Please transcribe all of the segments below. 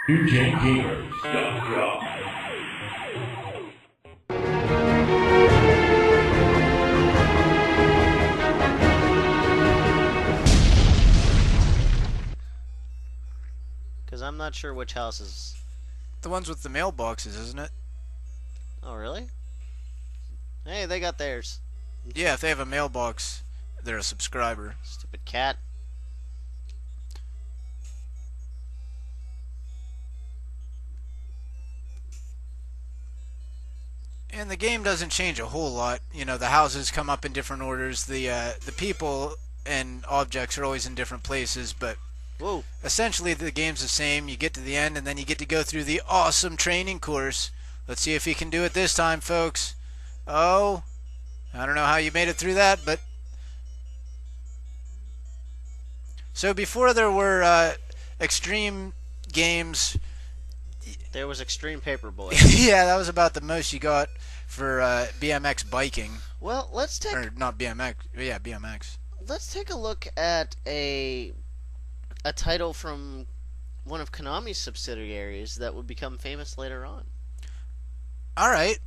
NewGenGamers.com. Because I'm not sure which house is... The ones with the mailboxes, isn't it? Oh, really? Hey, they got theirs. Yeah, if they have a mailbox, they're a subscriber. Stupid cat. And the game doesn't change a whole lot. You know, the houses come up in different orders. The people and objects are always in different places, but Whoa. essentially the game's the same. You get to the end, and then you get to go through the awesome training course. Let's see if you can do it this time, folks. Oh, I don't know how you made it through that, but... So before there were extreme games... There was Extreme Paperboy. Yeah, that was about the most you got for BMX biking. Well, let's take... Or not BMX. Yeah, BMX. Let's take a look at a title from one of Konami's subsidiaries that would become famous later on. All right.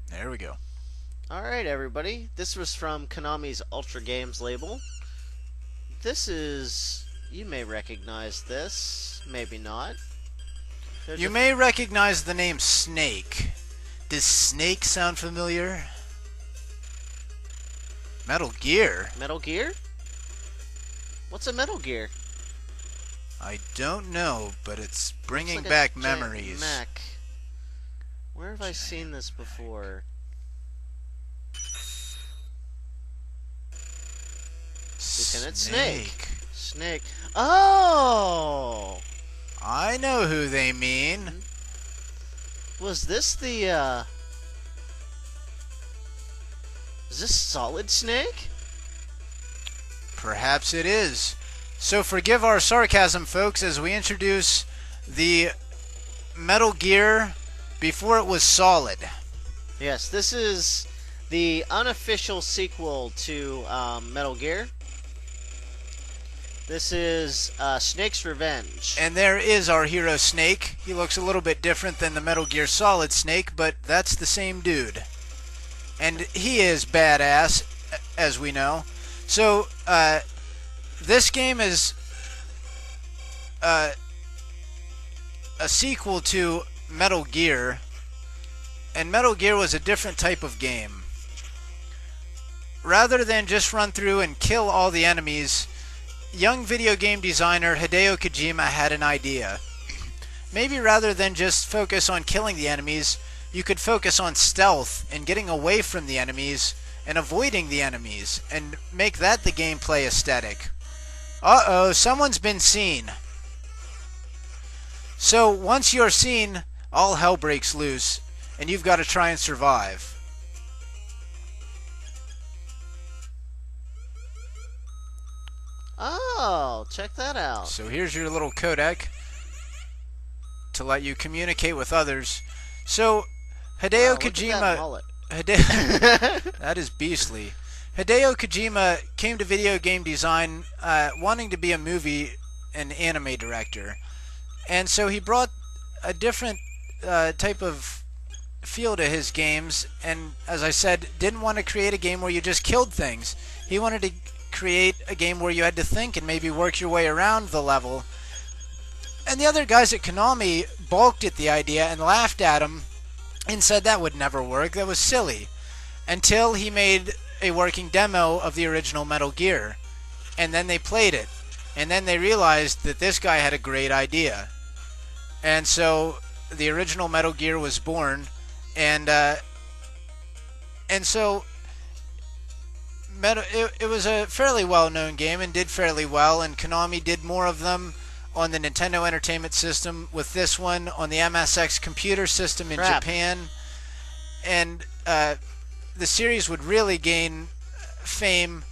There we go. Alright, everybody. This was from Konami's Ultra Games label. This is... You may recognize this. Maybe not. You may recognize the name Snake. Does Snake sound familiar? Metal Gear? Metal Gear? What's a Metal Gear? I don't know, but it's bringing Looks like back a giant memories. mech. Where have I seen this before? Lieutenant Snake. Snake. Oh! I know who they mean. Was this the, Is this Solid Snake? Perhaps it is. So forgive our sarcasm, folks, as we introduce the Metal Gear before it was Solid. Yes, this is the unofficial sequel to Metal Gear. This is Snake's Revenge. And there is our hero Snake. He looks a little bit different than the Metal Gear Solid Snake, but that's the same dude. And he is badass, as we know. So, this game is a sequel to Metal Gear. And Metal Gear was a different type of game. Rather than just run through and kill all the enemies, young video game designer Hideo Kojima had an idea. Maybe rather than just focus on killing the enemies, you could focus on stealth and getting away from the enemies and avoiding the enemies and make that the gameplay aesthetic. Uh-oh, someone's been seen. So once you're seen, all hell breaks loose and you've got to try and survive. Oh, check that out. So here's your little codec to let you communicate with others. So Hideo Kojima... That is beastly. Hideo Kojima came to video game design wanting to be a movie and anime director. And so he brought a different type of feel to his games. And as I said, didn't want to create a game where you just killed things. He wanted to create a game where you had to think and maybe work your way around the level. And the other guys at Konami balked at the idea and laughed at him and said that would never work, that was silly. Until he made a working demo of the original Metal Gear. And then they played it. And then they realized that this guy had a great idea. And so the original Metal Gear was born. And so it was a fairly well-known game and did fairly well, and Konami did more of them on the Nintendo Entertainment System, with this one on the MSX computer system in Japan. And the series would really gain fame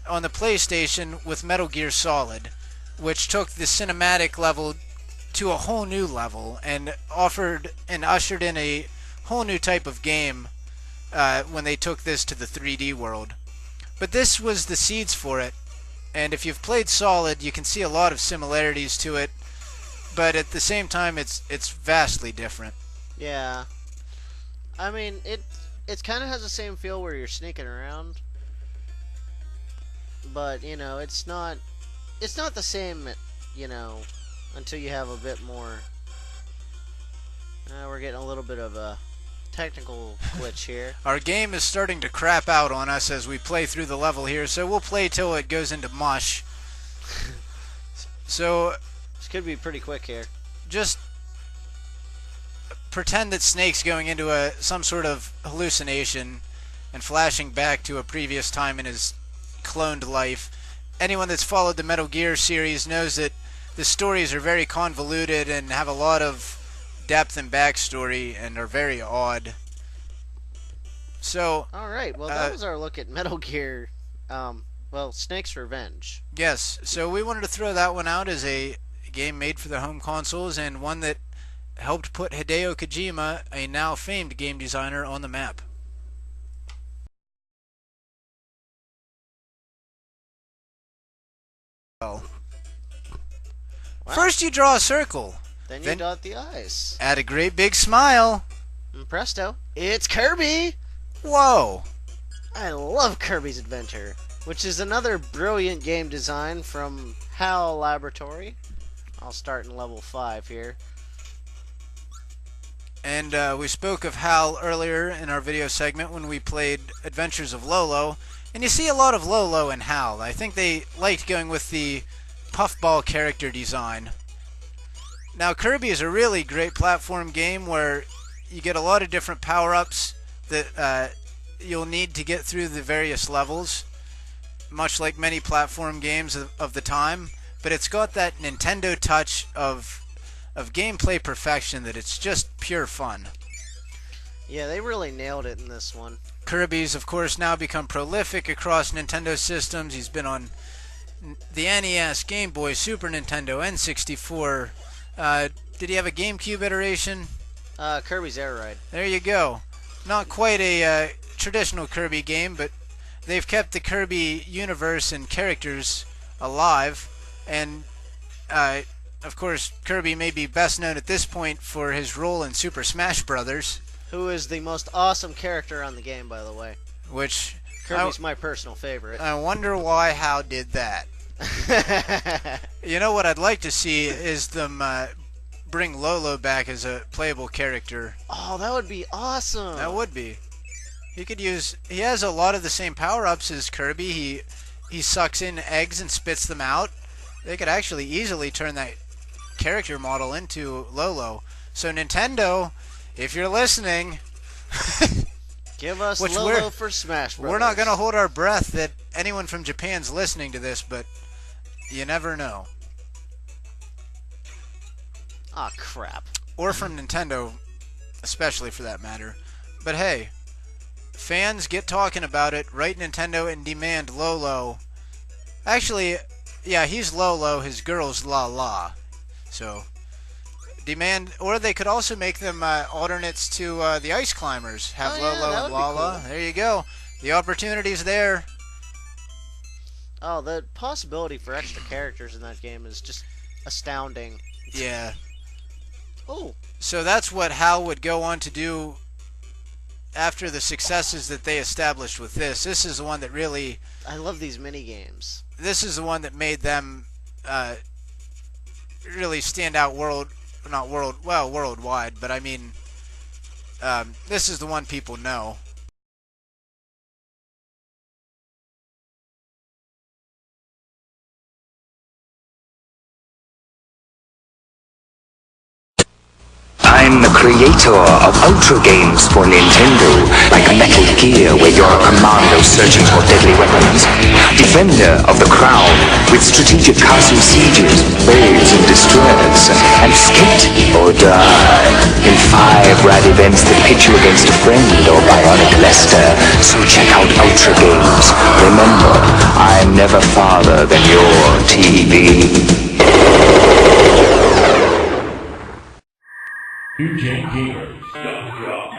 on the PlayStation with Metal Gear Solid, which took the cinematic level to a whole new level and offered and ushered in a whole new type of game when they took this to the 3D world. But this was the seeds for it, and if you've played Solid, you can see a lot of similarities to it, but at the same time, it's vastly different. Yeah. I mean, it kind of has the same feel where you're sneaking around, but you know, it's not the same, you know, until you have a bit more. We're getting a little bit of a technical glitch here. Our game is starting to crap out on us as we play through the level here, so we'll play till it goes into mush. So this could be pretty quick here. Just pretend that Snake's going into some sort of hallucination and flashing back to a previous time in his cloned life. Anyone that's followed the Metal Gear series knows that the stories are very convoluted and have a lot of depth and backstory and are very odd. So, alright, well that was our look at Metal Gear, well, Snake's Revenge. Yes, so we wanted to throw that one out as a game made for the home consoles and one that helped put Hideo Kojima, a now famed game designer, on the map. Well, first you draw a circle. Then you dot the I's. Add a great big smile. And presto, it's Kirby! Whoa! I love Kirby's Adventure, which is another brilliant game design from HAL Laboratory. I'll start in level 5 here. And we spoke of HAL earlier in our video segment when we played Adventures of Lolo. And you see a lot of Lolo in HAL. I think they liked going with the puffball character design. Now, Kirby is a really great platform game where you get a lot of different power-ups that you'll need to get through the various levels, much like many platform games of the time. But it's got that Nintendo touch of gameplay perfection that it's just pure fun. Yeah, they really nailed it in this one. Kirby's, of course, now become prolific across Nintendo systems. He's been on the NES, Game Boy, Super Nintendo, N64. Did he have a GameCube iteration? Kirby's Air Ride. There you go. Not quite a traditional Kirby game, but they've kept the Kirby universe and characters alive. And, of course, Kirby may be best known at this point for his role in Super Smash Bros. Who is the most awesome character on the game, by the way. Which Kirby's my personal favorite. I wonder why HAL did that. You know what I'd like to see is them bring Lolo back as a playable character. Oh, that would be awesome. That would be. He has a lot of the same power-ups as Kirby. He sucks in eggs and spits them out. They could actually easily turn that character model into Lolo. So Nintendo, if you're listening, give us Lolo for Smash Bros. We're not going to hold our breath that anyone from Japan's listening to this, but you never know. Aw, crap. Or from Nintendo, especially for that matter. But hey, fans get talking about it, write Nintendo and demand Lolo. Actually, yeah, he's Lolo, his girl's La La. So, demand, or they could also make them alternates to the Ice Climbers. Have Lolo and La La. Cool. There you go. The opportunity's there. Oh, the possibility for extra characters in that game is just astounding. Yeah. Oh. So that's what HAL would go on to do after the successes that they established with this. This is the one that really... I love these mini games. This is the one that made them really stand out worldwide, but I mean, this is the one people know. I'm the creator of Ultra games for Nintendo, like Metal Gear where you're a commando searching for deadly weapons. Defender of the Crown with strategic castle sieges, babes in distress, and skate or die in 5 rad events that pit you against a friend or bionic Lester. So check out Ultra games. Remember, I'm never farther than your TV. NewGenGamers.com